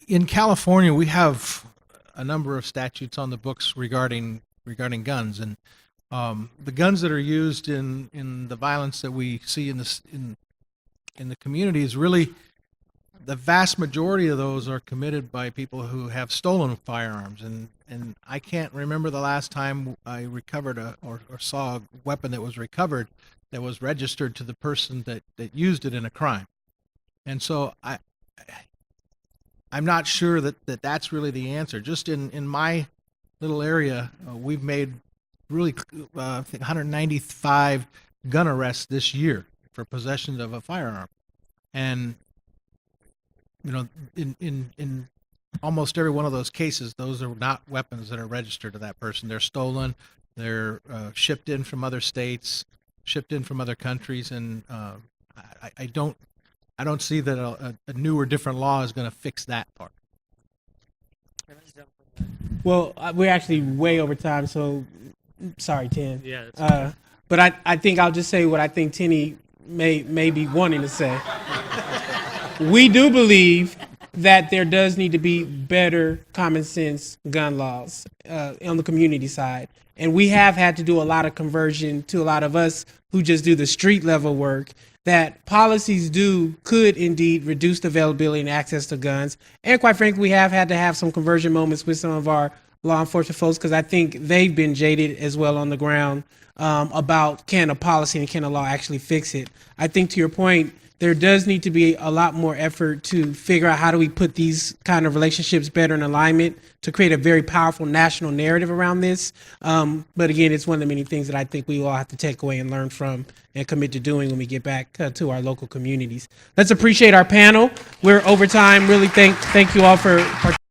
In California, we have a number of statutes on the books regarding guns, and the guns that are used in the violence that we see in the community is really, the vast majority of those are committed by people who have stolen firearms, and I can't remember the last time I recovered or saw a weapon that was recovered that was registered to the person that used it in a crime. And so I'm not sure that's really the answer. Just in my little area, we've made really I think 195 gun arrests this year for possession of a firearm. And in almost every one of those cases, those are not weapons that are registered to that person. They're stolen, they're shipped in from other states, shipped in from other countries, and I don't see that a new or different law is going to fix that part. Well, we're actually way over time, so sorry, Tim. Yeah. But I think I'll just say what I think Teny may be wanting to say. We do believe that there does need to be better common sense gun laws on the community side. And we have had to do a lot of conversion to a lot of us who just do the street level work, that policies could indeed reduce the availability and access to guns. And quite frankly, we have had to have some conversion moments with some of our law enforcement folks, because I think they've been jaded as well on the ground about can a policy and can a law actually fix it. I think to your point, there does need to be a lot more effort to figure out how do we put these kind of relationships better in alignment to create a very powerful national narrative around this. But again, it's one of the many things that I think we all have to take away and learn from and commit to doing when we get back to our local communities. Let's appreciate our panel. We're over time. Really thank you all for participating.